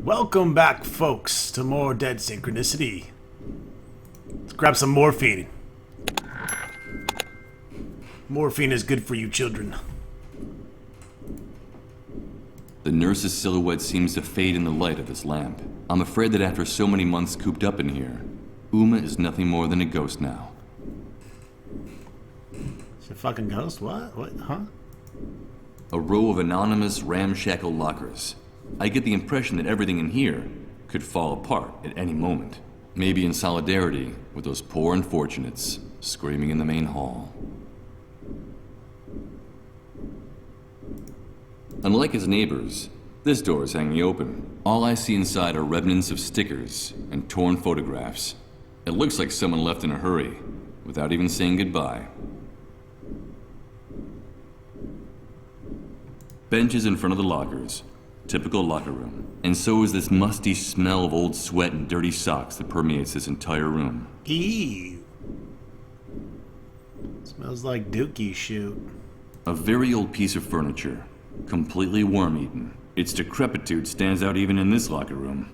Welcome back, folks, to more Dead Synchronicity. Let's grab some morphine. Morphine is good for you children. The nurse's silhouette seems to fade in the light of this lamp. I'm afraid that after so many months cooped up in here, Uma is nothing more than a ghost now. It's a fucking ghost? What? What? Huh? A row of anonymous, ramshackle lockers. I get the impression that everything in here could fall apart at any moment. Maybe in solidarity with those poor unfortunates screaming in the main hall. Unlike his neighbors, this door is hanging open. All I see inside are remnants of stickers and torn photographs. It looks like someone left in a hurry, without even saying goodbye. Benches in front of the lockers. Typical locker room. And so is this musty smell of old sweat and dirty socks that permeates this entire room. Ew. Smells like dookie shoot. A very old piece of furniture. Completely worm-eaten. Its decrepitude stands out even in this locker room.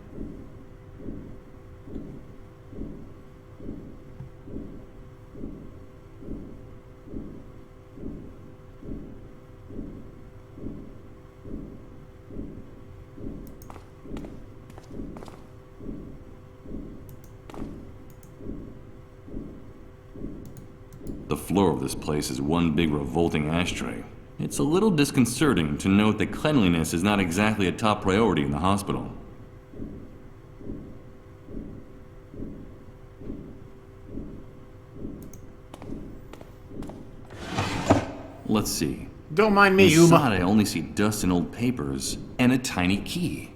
The floor of this place is one big revolting ashtray. It's a little disconcerting to note that cleanliness is not exactly a top priority in the hospital. Let's see. Don't mind me, Uma. Inside I only see dust and old papers, and a tiny key.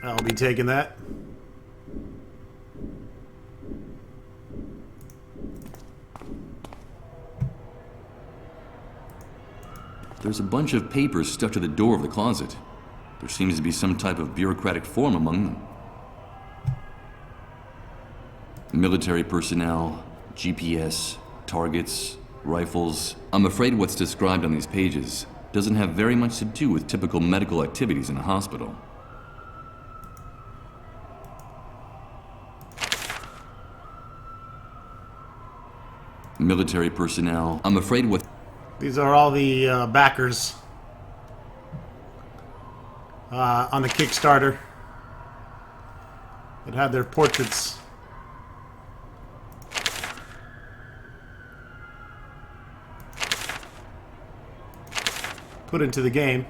I'll be taking that. There's a bunch of papers stuck to the door of the closet. There seems to be some type of bureaucratic form among them. Military personnel, GPS, targets, rifles. I'm afraid what's described on these pages doesn't have very much to do with typical medical activities in a hospital. Military personnel. I'm afraid what... These are all the backers on the Kickstarter that had their portraits put into the game.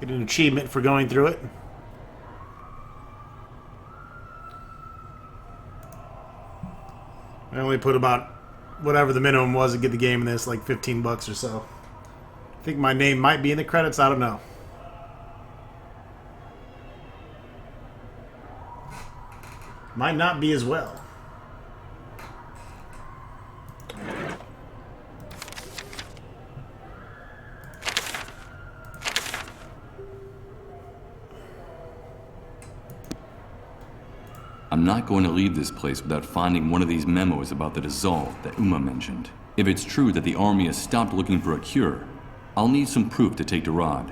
Get an achievement for going through it. I only put about whatever the minimum was to get the game in this, like 15 bucks or so. I think my name might be in the credits, I don't know. Might not be as well. I'm not going to leave this place without finding one of these memos about the dissolve that Uma mentioned. If it's true that the army has stopped looking for a cure, I'll need some proof to take to Rod.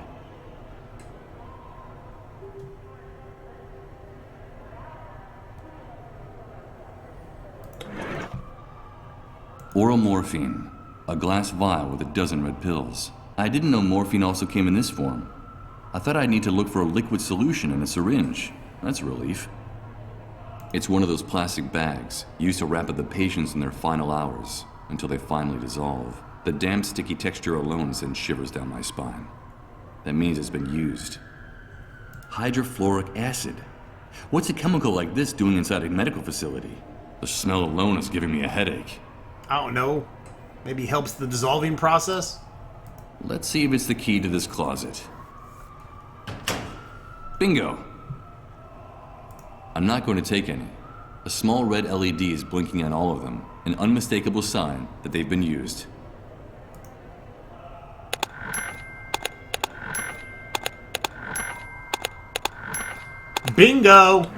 Oral morphine. A glass vial with a dozen red pills. I didn't know morphine also came in this form. I thought I'd need to look for a liquid solution in a syringe. That's a relief. It's one of those plastic bags used to wrap up the patients in their final hours until they finally dissolve. The damp, sticky texture alone sends shivers down my spine. That means it's been used. Hydrofluoric acid. What's a chemical like this doing inside a medical facility? The smell alone is giving me a headache. I don't know. Maybe helps the dissolving process? Let's see if it's the key to this closet. Bingo! I'm not going to take any. A small red LED is blinking on all of them, an unmistakable sign that they've been used. Bingo!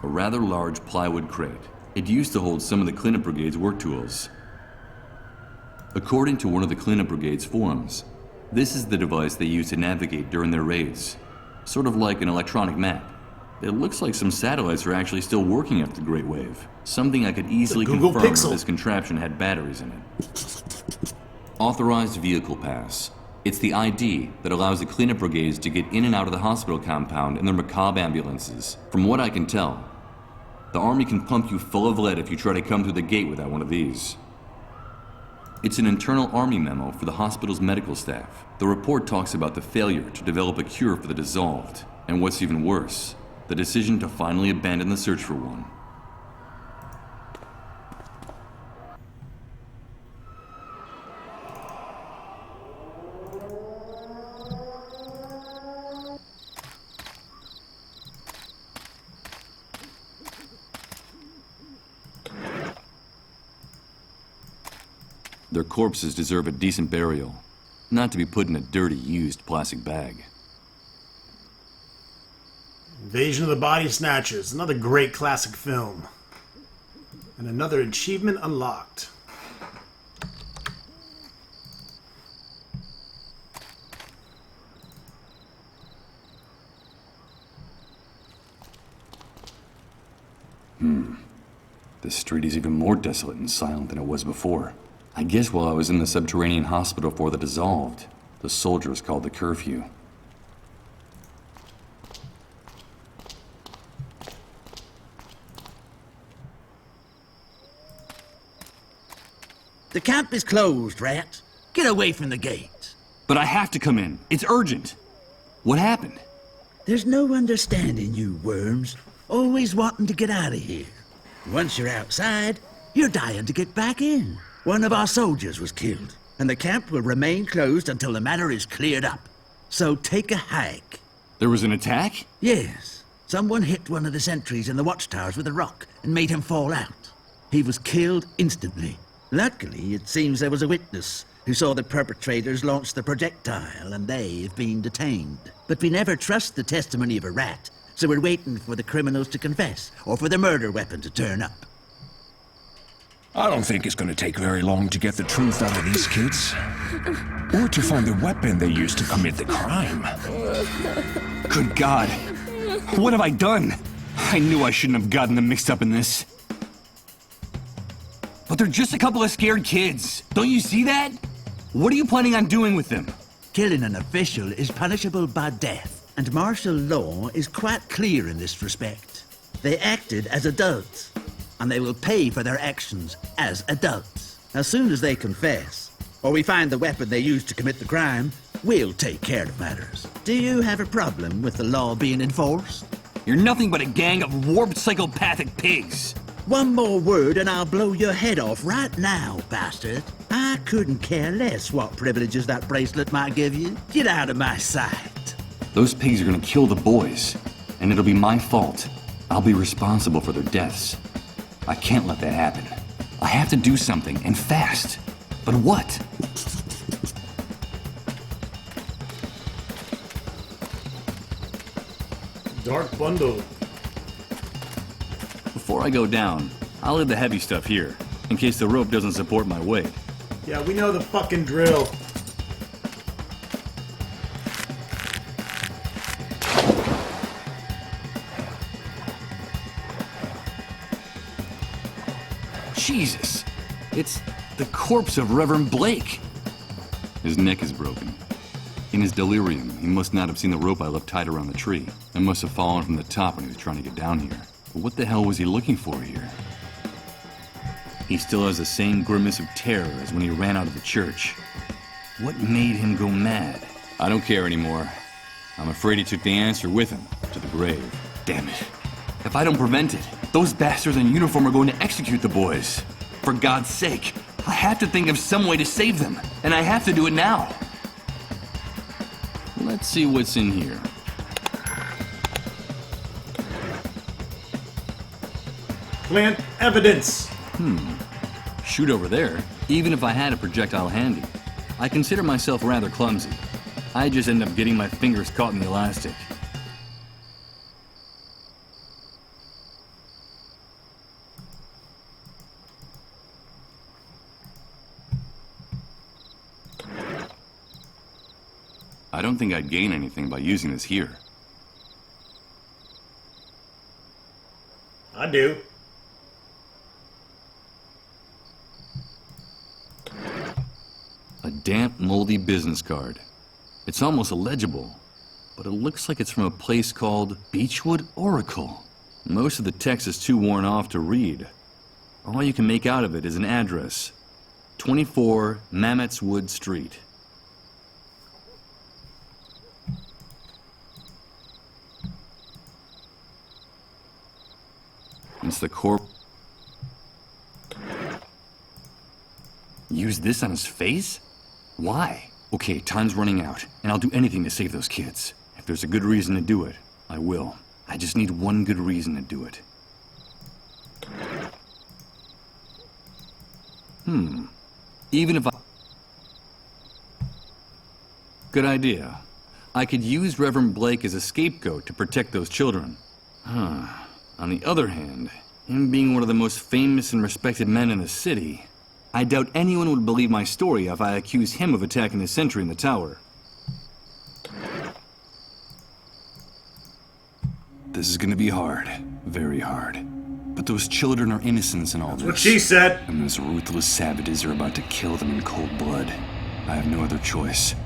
A rather large plywood crate. It used to hold some of the cleanup brigade's work tools. According to one of the cleanup brigade's forums, this is the device they use to navigate during their raids. Sort of like an electronic map. It looks like some satellites are actually still working after the Great Wave. Something I could easily confirm if this contraption had batteries in it. Authorized Vehicle Pass. It's the ID that allows the cleanup brigades to get in and out of the hospital compound in their macabre ambulances. From what I can tell, the Army can pump you full of lead if you try to come through the gate without one of these. It's an internal Army memo for the hospital's medical staff. The report talks about the failure to develop a cure for the dissolved, and what's even worse, the decision to finally abandon the search for one. Their corpses deserve a decent burial, not to be put in a dirty, used plastic bag. Invasion of the Body Snatchers, another great classic film. And another achievement unlocked. This street is even more desolate and silent than it was before. I guess while I was in the subterranean hospital for the dissolved, the soldiers called the curfew. The camp is closed, Rat. Get away from the gate. But I have to come in. It's urgent. What happened? There's no understanding you worms. Always wanting to get out of here. Once you're outside, you're dying to get back in. One of our soldiers was killed, and the camp will remain closed until the matter is cleared up. So take a hike. There was an attack? Yes. Someone hit one of the sentries in the watchtowers with a rock and made him fall out. He was killed instantly. Luckily, it seems there was a witness who saw the perpetrators launch the projectile, and they have been detained. But we never trust the testimony of a rat, so we're waiting for the criminals to confess, or for the murder weapon to turn up. I don't think it's gonna take very long to get the truth out of these kids. Or to find the weapon they used to commit the crime. Good God. What have I done? I knew I shouldn't have gotten them mixed up in this. But they're just a couple of scared kids. Don't you see that? What are you planning on doing with them? Killing an official is punishable by death, and martial law is quite clear in this respect. They acted as adults, and they will pay for their actions as adults. As soon as they confess, or we find the weapon they used to commit the crime, we'll take care of matters. Do you have a problem with the law being enforced? You're nothing but a gang of warped psychopathic pigs. One more word and I'll blow your head off right now, bastard. I couldn't care less what privileges that bracelet might give you. Get out of my sight. Those pigs are gonna kill the boys, and it'll be my fault. I'll be responsible for their deaths. I can't let that happen. I have to do something, and fast. But what? Dark bundle. Before I go down, I'll leave the heavy stuff here, in case the rope doesn't support my weight. Yeah, we know the fucking drill. Jesus! It's the corpse of Reverend Blake! His neck is broken. In his delirium, he must not have seen the rope I left tied around the tree, and must have fallen from the top when he was trying to get down here. But what the hell was he looking for here? He still has the same grimace of terror as when he ran out of the church. What made him go mad? I don't care anymore. I'm afraid he took the answer with him to the grave. Damn it. If I don't prevent it, those bastards in uniform are going to execute the boys. For God's sake, I have to think of some way to save them, and I have to do it now. Let's see what's in here. Plant evidence. Shoot over there, even if I had a projectile handy. I consider myself rather clumsy. I just end up getting my fingers caught in the elastic. I don't think I'd gain anything by using this here. I do. A damp, moldy business card. It's almost illegible, but it looks like it's from a place called Beechwood Oracle. Most of the text is too worn off to read. All you can make out of it is an address. 24 Mammothswood Street. It's the Use this on his face? Why? Okay, time's running out, and I'll do anything to save those kids. If there's a good reason to do it, I will. I just need one good reason to do it. Even if I... Good idea. I could use Reverend Blake as a scapegoat to protect those children. On the other hand, him being one of the most famous and respected men in the city, I doubt anyone would believe my story if I accused him of attacking the sentry in the tower. This is gonna be hard. Very hard. But those children are innocents in all this. What she said. And those ruthless savages are about to kill them in cold blood. I have no other choice.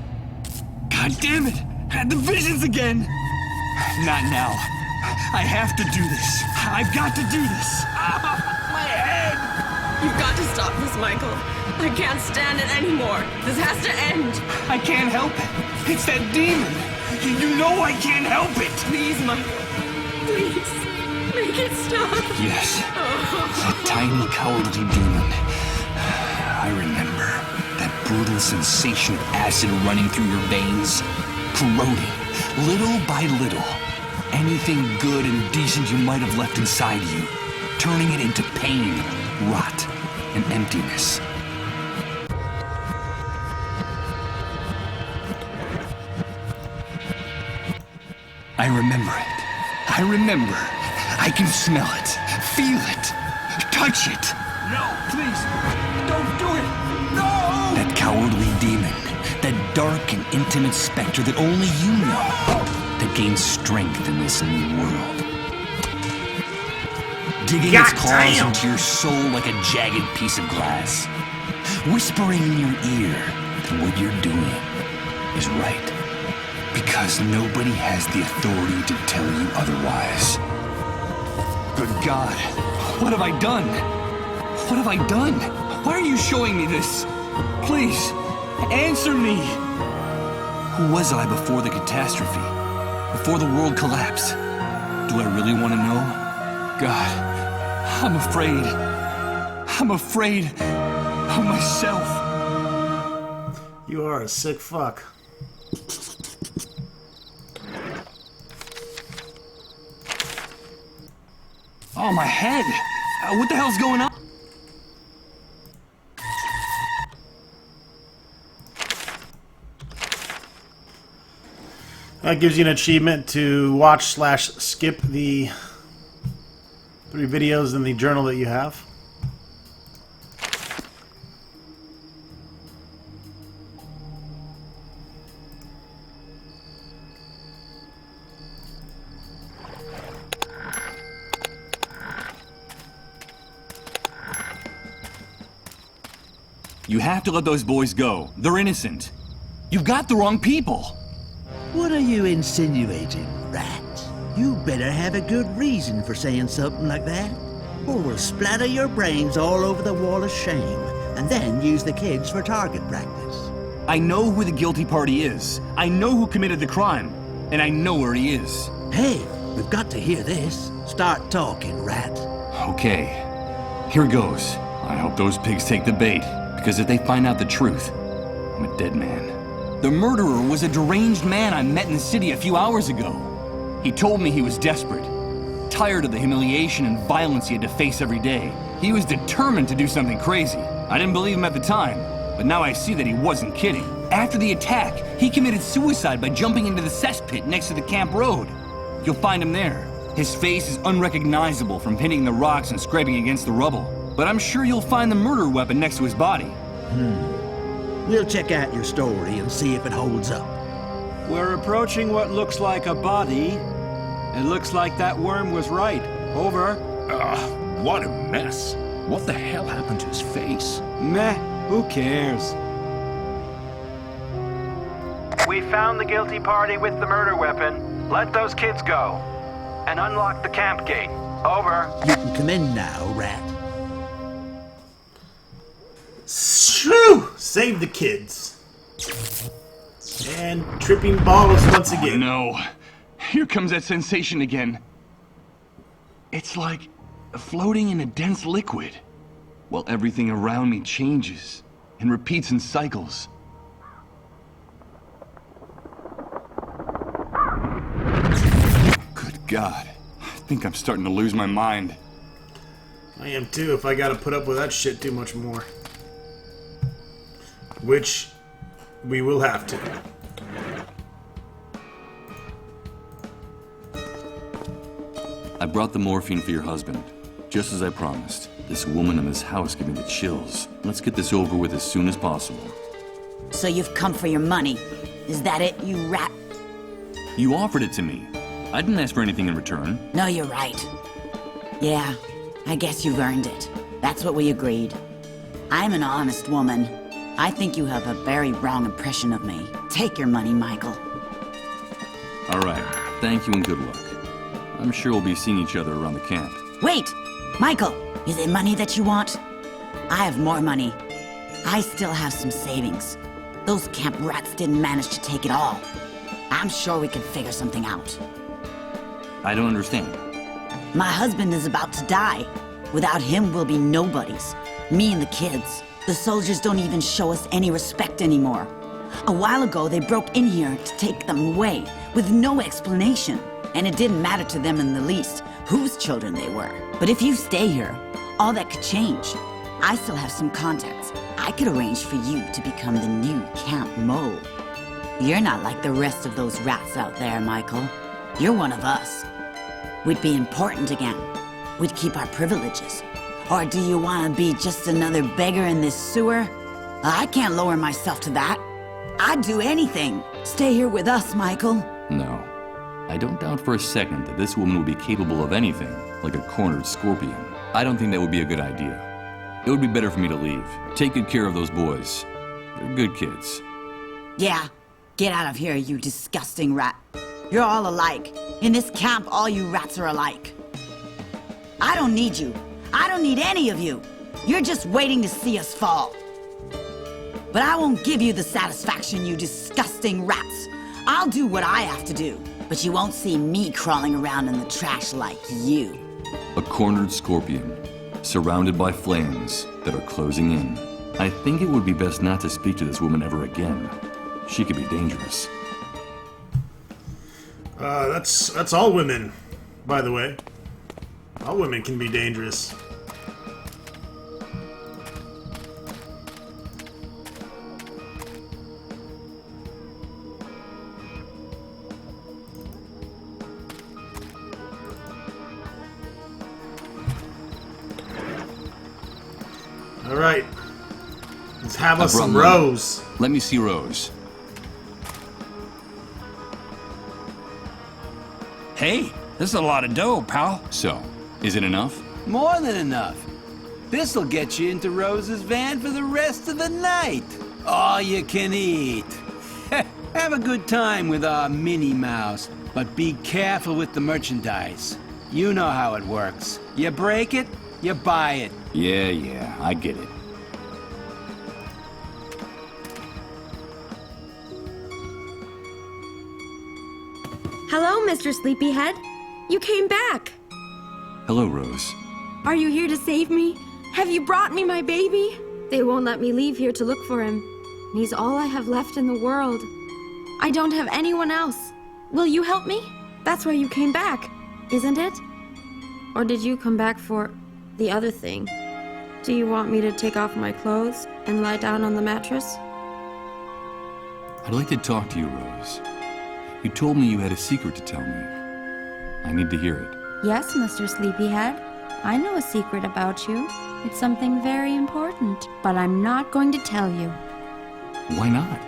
God damn it! Had the visions again! Not now. I have to do this. I've got to do this. My head! You've got to stop this, Michael. I can't stand it anymore. This has to end. I can't help it. It's that demon. You know I can't help it. Please, Michael. Please. Make it stop. Yes. That tiny, cowardly demon. I remember. That brutal sensation of acid running through your veins. Corroding, little by little, anything good and decent you might have left inside you. Turning it into pain, rot, and emptiness. I remember it. I remember. I can smell it, feel it, touch it. No, please. Don't do it. No! That cowardly demon. That dark and intimate specter that only you know. That gains strength in this new world. Digging its claws into your soul like a jagged piece of glass. Whispering in your ear that what you're doing is right. Because nobody has the authority to tell you otherwise. Good God, what have I done? What have I done? Why are you showing me this? Please, answer me! Who was I before the catastrophe? Before the world collapsed? Do I really want to know? God, I'm afraid. I'm afraid of myself. You are a sick fuck. Oh, my head! What the hell's going on? That gives you an achievement to watch/skip the 3 videos in the journal that you have. You have to let those boys go. They're innocent. You've got the wrong people. What are you insinuating, rat? You better have a good reason for saying something like that, or we'll splatter your brains all over the wall of shame, and then use the kids for target practice. I know who the guilty party is. I know who committed the crime. And I know where he is. Hey, we've got to hear this. Start talking, rat. Okay. Here goes. I hope those pigs take the bait, because if they find out the truth, I'm a dead man. The murderer was a deranged man I met in the city a few hours ago. He told me he was desperate, tired of the humiliation and violence he had to face every day. He was determined to do something crazy. I didn't believe him at the time, but now I see that he wasn't kidding. After the attack, he committed suicide by jumping into the cesspit next to the camp road. You'll find him there. His face is unrecognizable from hitting the rocks and scraping against the rubble. But I'm sure you'll find the murder weapon next to his body. We'll check out your story and see if it holds up. We're approaching what looks like a body. It looks like that worm was right. Over. What a mess. What the hell happened to his face? Meh, who cares? We found the guilty party with the murder weapon. Let those kids go. And unlock the camp gate. Over. You can come in now, Rat. Shoo! Save the kids. And tripping balls once again. No. Here comes that sensation again. It's like floating in a dense liquid, while everything around me changes and repeats in cycles. Good God. I think I'm starting to lose my mind. I am too, if I gotta put up with that shit too much more. Which we will have to. I brought the morphine for your husband. Just as I promised. This woman in this house gave me the chills. Let's get this over with as soon as possible. So you've come for your money. Is that it, you rat? You offered it to me. I didn't ask for anything in return. No, you're right. Yeah, I guess you've earned it. That's what we agreed. I'm an honest woman. I think you have a very wrong impression of me. Take your money, Michael. All right. Thank you and good luck. I'm sure we'll be seeing each other around the camp. Wait! Michael, is it money that you want? I have more money. I still have some savings. Those camp rats didn't manage to take it all. I'm sure we can figure something out. I don't understand. My husband is about to die. Without him, we'll be nobodies. Me and the kids. The soldiers don't even show us any respect anymore. A while ago, they broke in here to take them away, with no explanation. And it didn't matter to them in the least whose children they were. But if you stay here, all that could change. I still have some contacts. I could arrange for you to become the new Camp Mo. You're not like the rest of those rats out there, Michael. You're one of us. We'd be important again. We'd keep our privileges. Or do you want to be just another beggar in this sewer? I can't lower myself to that. I'd do anything. Stay here with us, Michael. No. I don't doubt for a second that this woman would be capable of anything, like a cornered scorpion. I don't think that would be a good idea. It would be better for me to leave. Take good care of those boys. They're good kids. Yeah, get out of here, you disgusting rat. You're all alike. In this camp, all you rats are alike. I don't need you. I don't need any of you. You're just waiting to see us fall. But I won't give you the satisfaction, you disgusting rats. I'll do what I have to do. But you won't see me crawling around in the trash like you. A cornered scorpion, surrounded by flames that are closing in. I think it would be best not to speak to this woman ever again. She could be dangerous. That's all women, by the way. All women can be dangerous. All right. Let's have us some Rose. Let me see Rose. Hey, this is a lot of dough, pal. So, is it enough? More than enough. This'll get you into Rose's van for the rest of the night. All you can eat. Have a good time with our Minnie Mouse, but be careful with the merchandise. You know how it works. You break it, you buy it. Yeah, I get it. Hello, Mr. Sleepyhead. You came back. Hello, Rose. Are you here to save me? Have you brought me my baby? They won't let me leave here to look for him. He's all I have left in the world. I don't have anyone else. Will you help me? That's why you came back, isn't it? Or did you come back for the other thing? Do you want me to take off my clothes and lie down on the mattress? I'd like to talk to you, Rose. You told me you had a secret to tell me. I need to hear it. Yes, Mr. Sleepyhead. I know a secret about you. It's something very important, but I'm not going to tell you. Why not?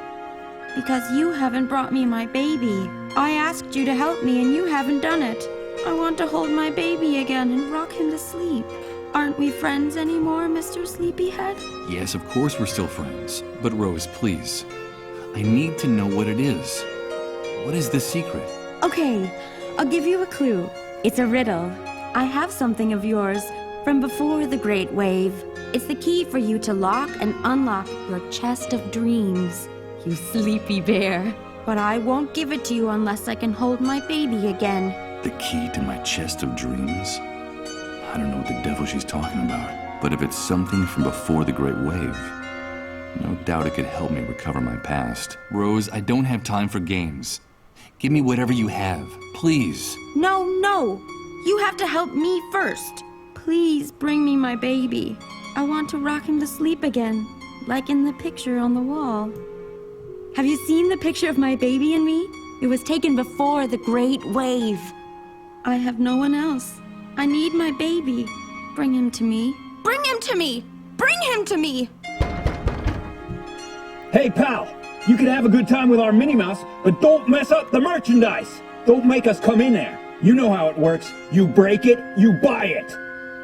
Because you haven't brought me my baby. I asked you to help me and you haven't done it. I want to hold my baby again and rock him to sleep. Aren't we friends anymore, Mr. Sleepyhead? Yes, of course we're still friends. But Rose, please. I need to know what it is. What is the secret? Okay, I'll give you a clue. It's a riddle. I have something of yours from before the Great Wave. It's the key for you to lock and unlock your chest of dreams, you sleepy bear. But I won't give it to you unless I can hold my baby again. The key to my chest of dreams? I don't know what the devil she's talking about. But if it's something from before the Great Wave, no doubt it could help me recover my past. Rose, I don't have time for games. Give me whatever you have, please. No, no! You have to help me first. Please bring me my baby. I want to rock him to sleep again, like in the picture on the wall. Have you seen the picture of my baby and me? It was taken before the Great Wave. I have no one else. I need my baby. Bring him to me. Bring him to me! Bring him to me! Hey, pal! You can have a good time with our Minnie Mouse, but don't mess up the merchandise! Don't make us come in there. You know how it works. You break it, you buy it.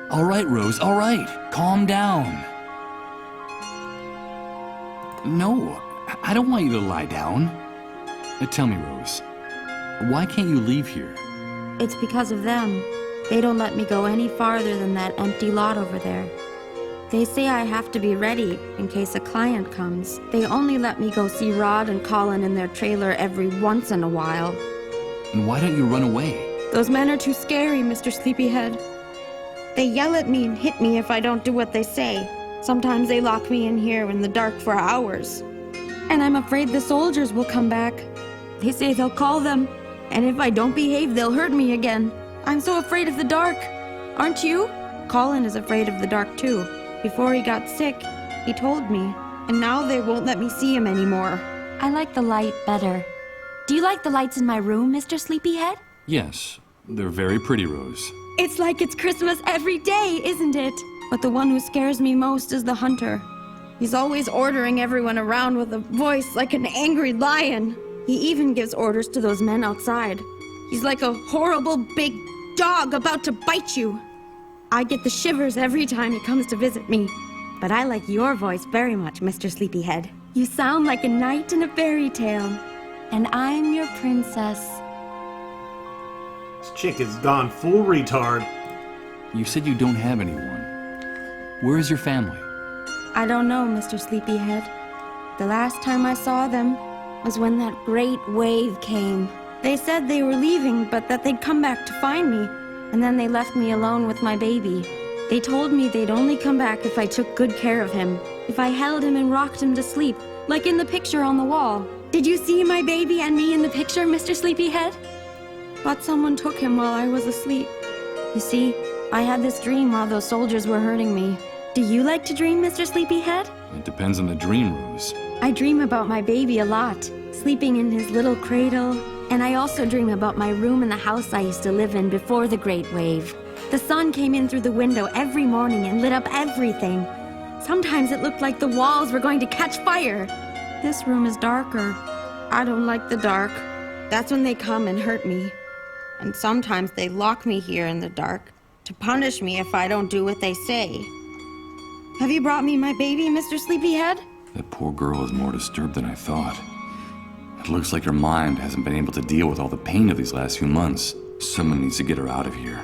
All right, Rose, all right. Calm down. No, I don't want you to lie down. Tell me, Rose, why can't you leave here? It's because of them. They don't let me go any farther than that empty lot over there. They say I have to be ready in case a client comes. They only let me go see Rod and Colin in their trailer every once in a while. And why don't you run away? Those men are too scary, Mr. Sleepyhead. They yell at me and hit me if I don't do what they say. Sometimes they lock me in here in the dark for hours. And I'm afraid the soldiers will come back. They say they'll call them, and if I don't behave, they'll hurt me again. I'm so afraid of the dark. Aren't you? Colin is afraid of the dark too. Before he got sick, he told me, and now they won't let me see him anymore. I like the light better. Do you like the lights in my room, Mr. Sleepyhead? Yes, they're very pretty, Rose. It's like it's Christmas every day, isn't it? But the one who scares me most is the hunter. He's always ordering everyone around with a voice like an angry lion. He even gives orders to those men outside. He's like a horrible big dog about to bite you. I get the shivers every time he comes to visit me. But I like your voice very much, Mr. Sleepyhead. You sound like a knight in a fairy tale. And I'm your princess. This chick has gone full retard. You said you don't have anyone. Where is your family? I don't know, Mr. Sleepyhead. The last time I saw them was when that great wave came. They said they were leaving, but that they'd come back to find me, and then they left me alone with my baby. They told me they'd only come back if I took good care of him, if I held him and rocked him to sleep, like in the picture on the wall. Did you see my baby and me in the picture, Mr. Sleepyhead? But someone took him while I was asleep. You see, I had this dream while those soldiers were hurting me. Do you like to dream, Mr. Sleepyhead? It depends on the dream, Rose. I dream about my baby a lot, sleeping in his little cradle. And I also dream about my room in the house I used to live in before the Great Wave. The sun came in through the window every morning and lit up everything. Sometimes it looked like the walls were going to catch fire. This room is darker. I don't like the dark. That's when they come and hurt me. And sometimes they lock me here in the dark to punish me if I don't do what they say. Have you brought me my baby, Mr. Sleepyhead? That poor girl is more disturbed than I thought. It looks like her mind hasn't been able to deal with all the pain of these last few months. Someone needs to get her out of here.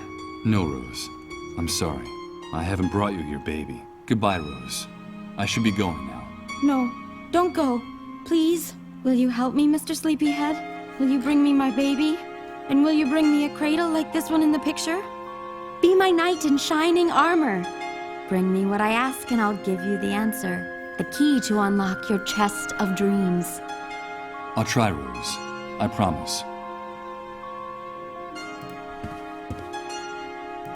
No, Rose. I'm sorry. I haven't brought you here, baby. Goodbye, Rose. I should be going now. No, don't go. Please. Will you help me, Mr. Sleepyhead? Will you bring me my baby? And will you bring me a cradle like this one in the picture? Be my knight in shining armor. Bring me what I ask and I'll give you the answer. The key to unlock your chest of dreams. I'll try, Rose. I promise.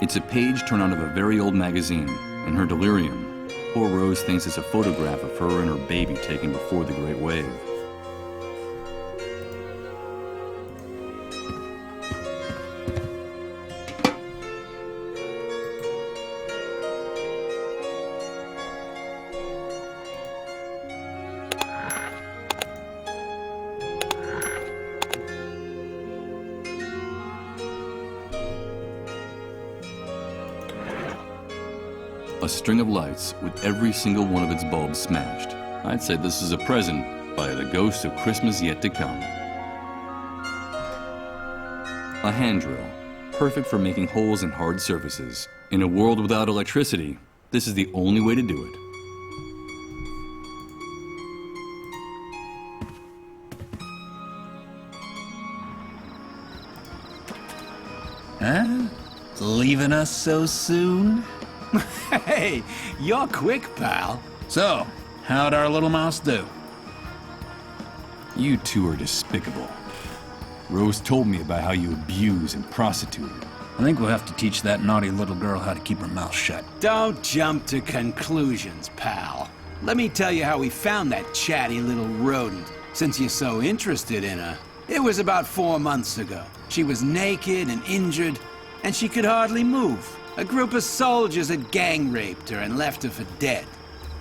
It's a page torn out of a very old magazine. In her delirium, poor Rose thinks it's a photograph of her and her baby taken before the Great Wave. A string of lights with every single one of its bulbs smashed. I'd say this is a present by the ghost of Christmas yet to come. A hand drill, perfect for making holes in hard surfaces. In a world without electricity, this is the only way to do it. Huh? Leaving us so soon? Hey, you're quick, pal. So, how'd our little mouse do? You two are despicable. Rose told me about how you abuse and prostitute her. I think we'll have to teach that naughty little girl how to keep her mouth shut. Don't jump to conclusions, pal. Let me tell you how we found that chatty little rodent, since you're so interested in her. It was about 4 months ago. She was naked and injured, and she could hardly move. A group of soldiers had gang raped her and left her for dead.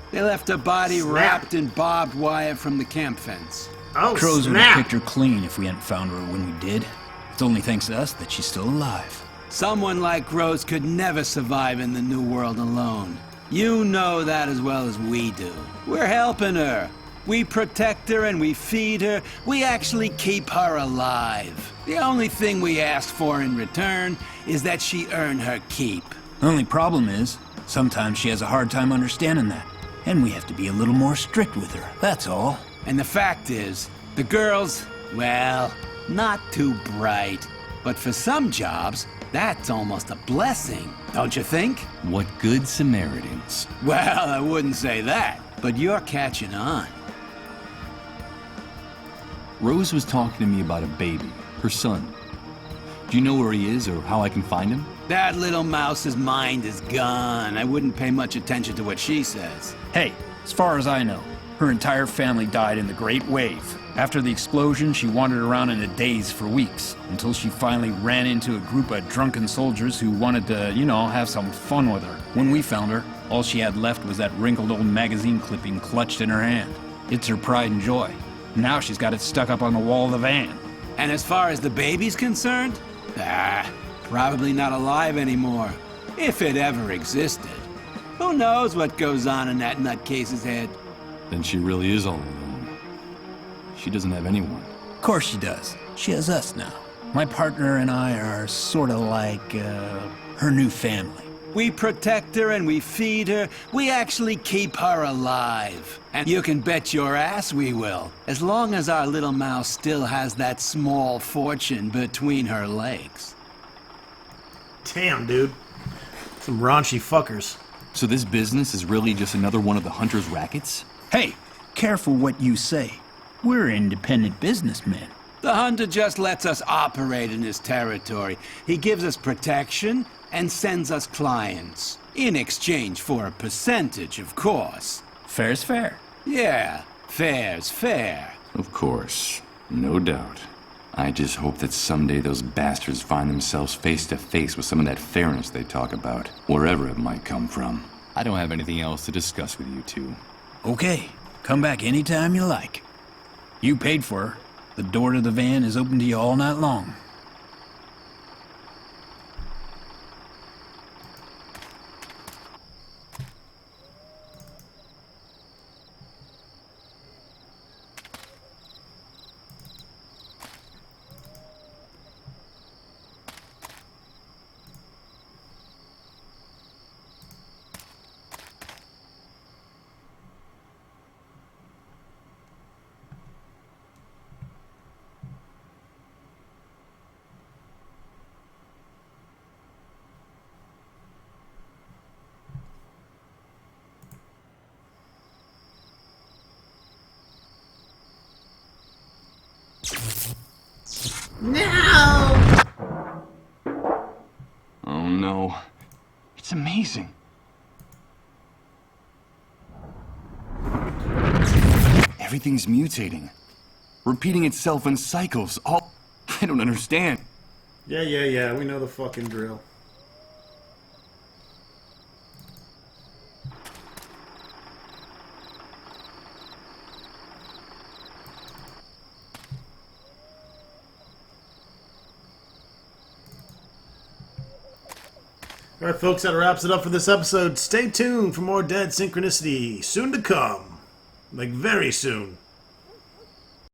They left her body wrapped in barbed wire from the camp fence. Oh, Crows would have picked her clean if we hadn't found her when we did. It's only thanks to us that she's still alive. Someone like Rose could never survive in the New World alone. You know that as well as we do. We're helping her. We protect her and we feed her. We actually keep her alive. The only thing we ask for in return is that she earn her keep. The only problem is, sometimes she has a hard time understanding that. And we have to be a little more strict with her, that's all. And the fact is, the girls, well, not too bright. But for some jobs, that's almost a blessing, don't you think? What good Samaritans. Well, I wouldn't say that, but you're catching on. Rose was talking to me about a baby, her son. Do you know where he is or how I can find him? That little mouse's mind is gone. I wouldn't pay much attention to what she says. Hey, as far as I know, her entire family died in the Great Wave. After the explosion, she wandered around in a daze for weeks, until she finally ran into a group of drunken soldiers who wanted to, have some fun with her. When we found her, all she had left was that wrinkled old magazine clipping clutched in her hand. It's her pride and joy. Now she's got it stuck up on the wall of the van. And as far as the baby's concerned? Probably not alive anymore. If it ever existed. Who knows what goes on in that nutcase's head? Then she really is all alone. She doesn't have anyone. Of course she does. She has us now. My partner and I are sort of like, her new family. We protect her and we feed her. We actually keep her alive. And you can bet your ass we will. As long as our little mouse still has that small fortune between her legs. Damn, dude. Some raunchy fuckers. So this business is really just another one of the hunter's rackets? Hey, careful what you say. We're independent businessmen. The hunter just lets us operate in his territory. He gives us protection and sends us clients. In exchange for a percentage, of course. Fair's fair. Yeah, fair's fair. Of course. No doubt. I just hope that someday those bastards find themselves face to face with some of that fairness they talk about, wherever it might come from. I don't have anything else to discuss with you two. Okay, come back anytime you like. You paid for her. The door to the van is open to you all night long. No! Oh no. It's amazing. Everything's mutating. Repeating itself in cycles. I don't understand. Yeah, we know the fucking drill. All right, folks, that wraps it up for this episode. Stay tuned for more Dead Synchronicity soon to come. Like, very soon.